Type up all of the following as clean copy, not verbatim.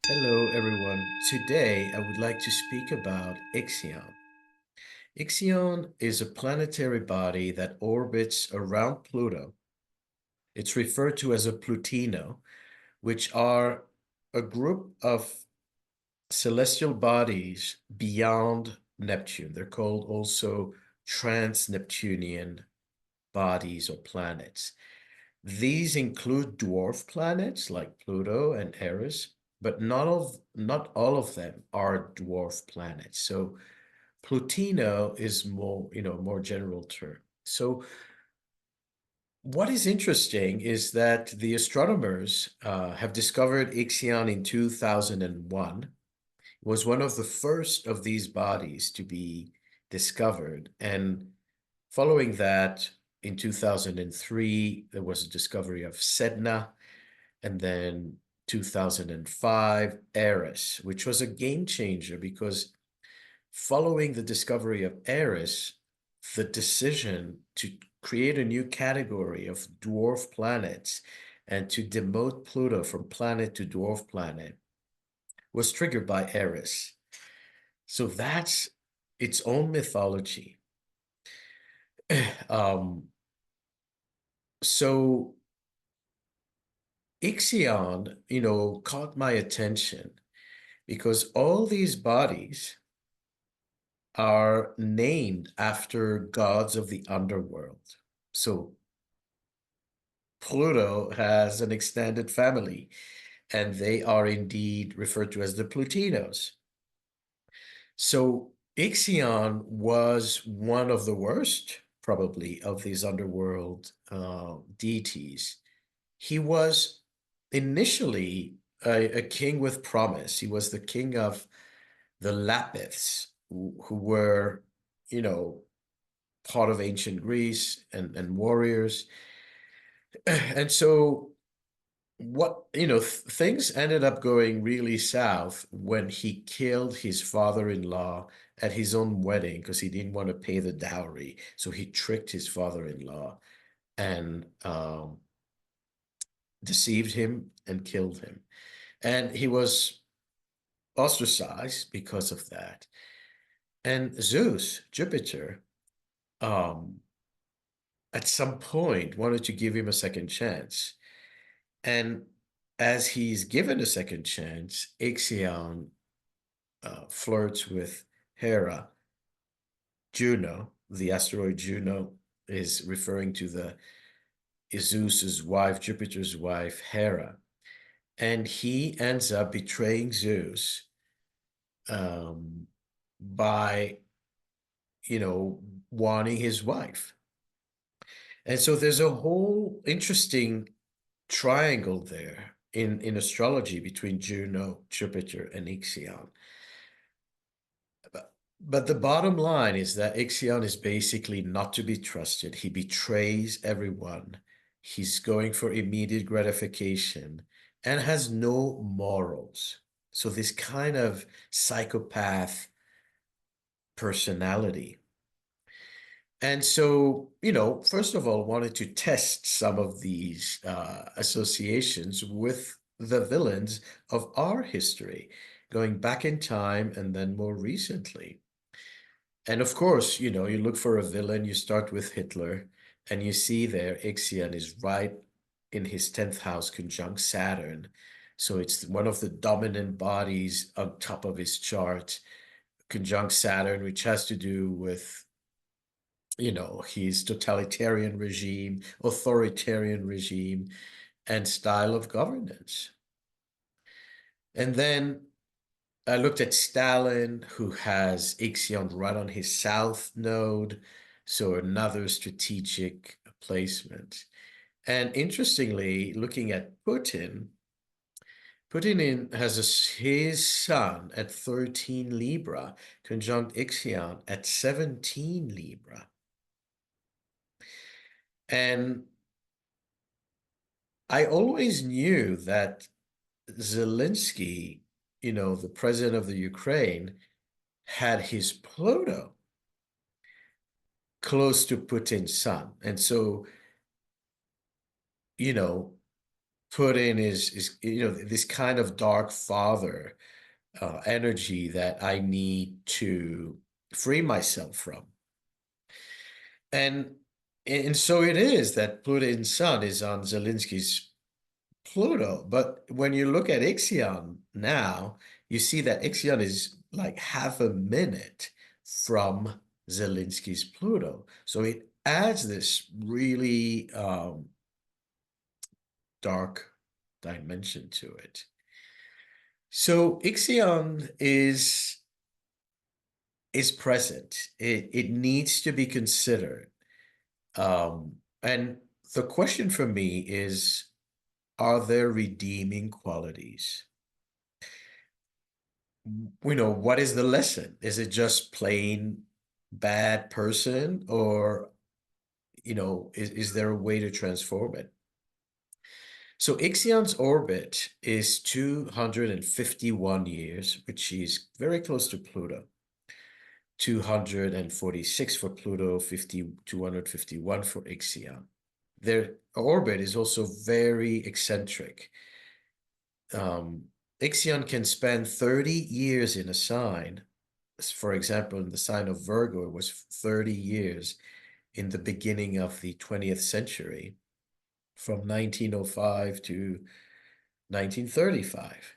Hello, everyone. Today, I would like to speak about Ixion. Ixion is a planetary body that orbits around Pluto. It's referred to as a Plutino, which are a group of celestial bodies beyond Neptune. They're called also trans-Neptunian bodies or planets. These include dwarf planets like Pluto and Eris, but not all of them are dwarf planets. So Plutino is more general term. So what is interesting is that the astronomers have discovered Ixion in 2001. It was one of the first of these bodies to be discovered. And following that, in 2003, there was a discovery of Sedna, and then 2005, Eris, which was a game changer because following the discovery of Eris, the decision to create a new category of dwarf planets and to demote Pluto from planet to dwarf planet was triggered by Eris. So that's its own mythology. Um, so Ixion, caught my attention because all these bodies are named after gods of the underworld. So Pluto has an extended family, and they are indeed referred to as the Plutinos. So Ixion was one of the worst, probably, of these underworld deities. He was initially a king with promise. He was the king of the Lapiths, who were, you know, part of ancient Greece and warriors. And so things ended up going really south when he killed his father-in-law at his own wedding because he didn't want to pay the dowry. So he tricked his father-in-law and deceived him and killed him. And he was ostracized because of that. And Zeus, Jupiter, um, at some point wanted to give him a second chance. And as he's given a second chance, Ixion flirts with Hera. Juno, the asteroid Juno, is referring to the Zeus's wife, Jupiter's wife, Hera. And he ends up betraying Zeus um, by, wanting his wife. And so there's a whole interesting triangle there in astrology between Juno, Jupiter, and Ixion. But the bottom line is that Ixion is basically not to be trusted. He betrays everyone. He's going for immediate gratification and has no morals. So this kind of psychopath personality. And so, first of all, wanted to test some of these associations with the villains of our history, going back in time and then more recently. And of course, you look for a villain, you start with Hitler, and you see there Ixion is right in his 10th house conjunct Saturn. So it's one of the dominant bodies on top of his chart, conjunct Saturn, which has to do with, his totalitarian regime, authoritarian regime, and style of governance. And then I looked at Stalin, who has Ixion right on his south node, so another strategic placement. And interestingly, looking at Putin has his sun at 13 Libra, conjunct Ixion at 17 Libra. And I always knew that Zelensky, the president of the Ukraine, had his Pluto close to Putin's sun. And so, you know, put in is this kind of dark father energy that I need to free myself from. And and so it is that Pluto's sun is on Zelensky's Pluto. But when you look at Ixion now, you see that Ixion is like half a minute from Zelensky's Pluto. So it adds this really dark dimension to it. So Ixion is present. It needs to be considered. And the question for me is, are there redeeming qualities? What is the lesson? Is it just plain bad person, or, is there a way to transform it? So Ixion's orbit is 251 years, which is very close to Pluto. 246 for Pluto, 251 for Ixion. Their orbit is also very eccentric. Ixion can spend 30 years in a sign. For example, in the sign of Virgo, it was 30 years in the beginning of the 20th century, from 1905 to 1935.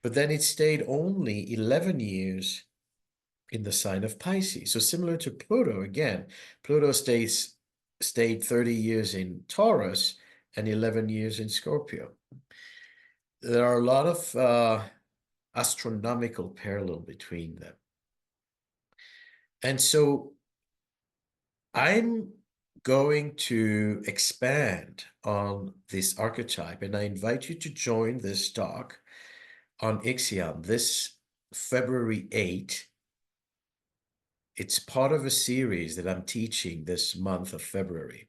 But then it stayed only 11 years in the sign of Pisces. So similar to Pluto, again, Pluto stayed 30 years in Taurus and 11 years in Scorpio. There are a lot of astronomical parallel between them. And so I'm going to expand on this archetype, and I invite you to join this talk on Ixion this February 8th. It's part of a series that I'm teaching this month of February.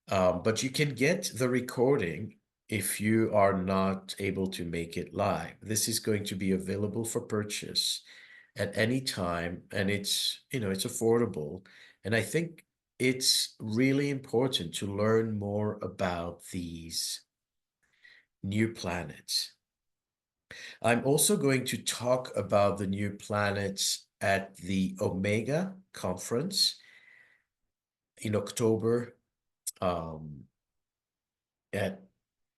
But you can get the recording if you are not able to make it live. This is going to be available for purchase at any time, and it's affordable. And I think it's really important to learn more about these new planets. I'm also going to talk about the new planets at the Omega conference in October, at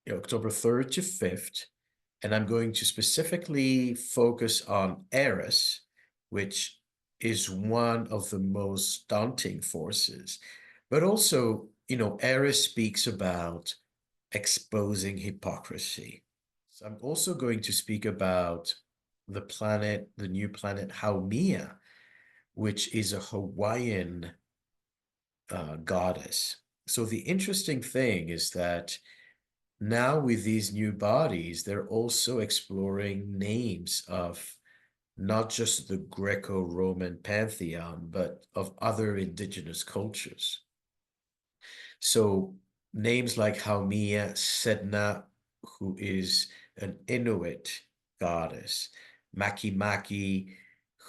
October 3rd to 5th. And I'm going to specifically focus on Eris, which is one of the most daunting forces. But also, Eris speaks about exposing hypocrisy. So I'm also going to speak about the new planet Haumea, which is a Hawaiian goddess. So the interesting thing is that now with these new bodies, they're also exploring names of not just the Greco-Roman pantheon, but of other indigenous cultures. So names like Haumea, Sedna, who is an Inuit goddess, Makimaki,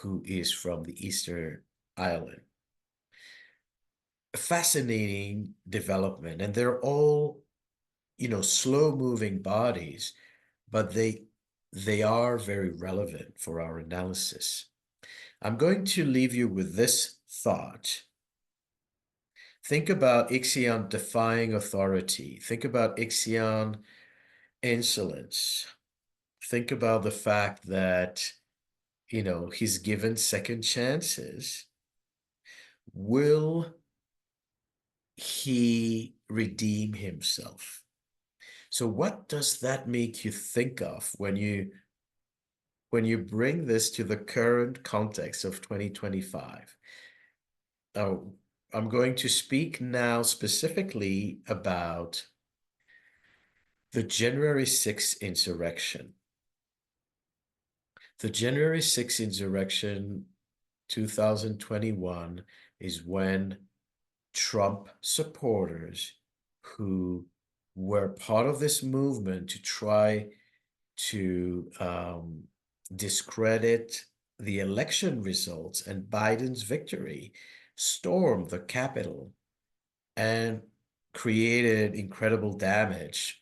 who is from the Eastern Island. A fascinating development, and they're all, slow-moving bodies, but they are very relevant for our analysis. I'm going to leave you with this thought. Think about Ixion defying authority. Think about Ixion insolence. Think about the fact that, he's given second chances. Will he redeem himself? So what does that make you think of when you bring this to the current context of 2025? I'm going to speak now specifically about the January 6th insurrection. The January 6th insurrection, 2021, is when Trump supporters who were part of this movement to try to discredit the election results and Biden's victory stormed the Capitol and created incredible damage.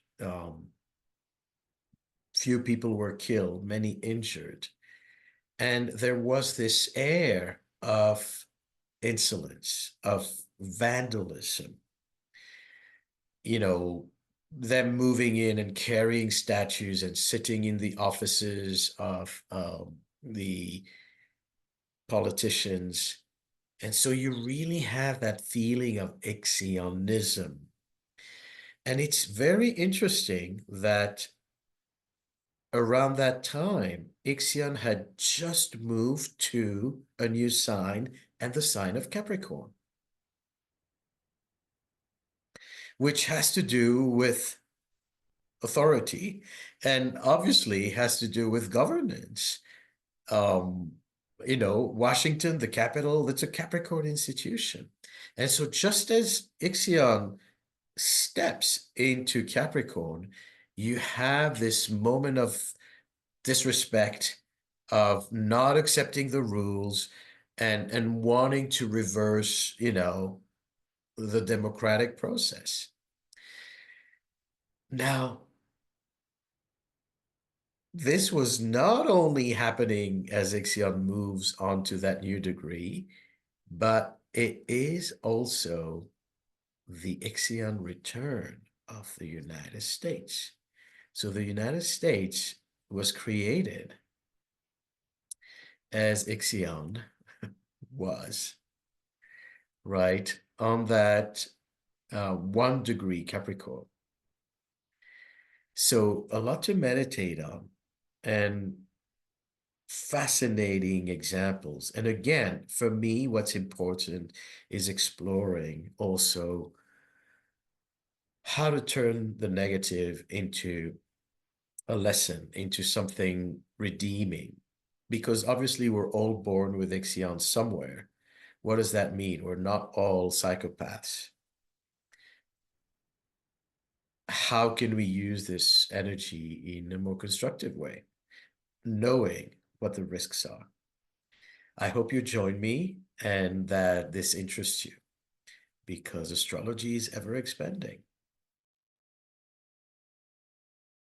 Few people were killed, many injured. And there was this air of insolence, of vandalism, you know, them moving in and carrying statues and sitting in the offices of the politicians. And so you really have that feeling of Ixionism. And it's very interesting that around that time, Ixion had just moved to a new sign and the sign of Capricorn, which has to do with authority and obviously has to do with governance. Um, Washington, the capital, it's a Capricorn institution. And so just as Ixion steps into Capricorn, you have this moment of disrespect, of not accepting the rules and wanting to reverse, the democratic process. Now, this was not only happening as Ixion moves on to that new degree, but it is also the Ixion return of the United States. So the United States was created as Ixion was, right, on that 1 degree Capricorn. So a lot to meditate on and fascinating examples. And again, for me, what's important is exploring also how to turn the negative into a lesson, into something redeeming. Because obviously, we're all born with Ixion somewhere. What does that mean? We're not all psychopaths. How can we use this energy in a more constructive way, knowing what the risks are? I hope you join me and that this interests you because astrology is ever expanding.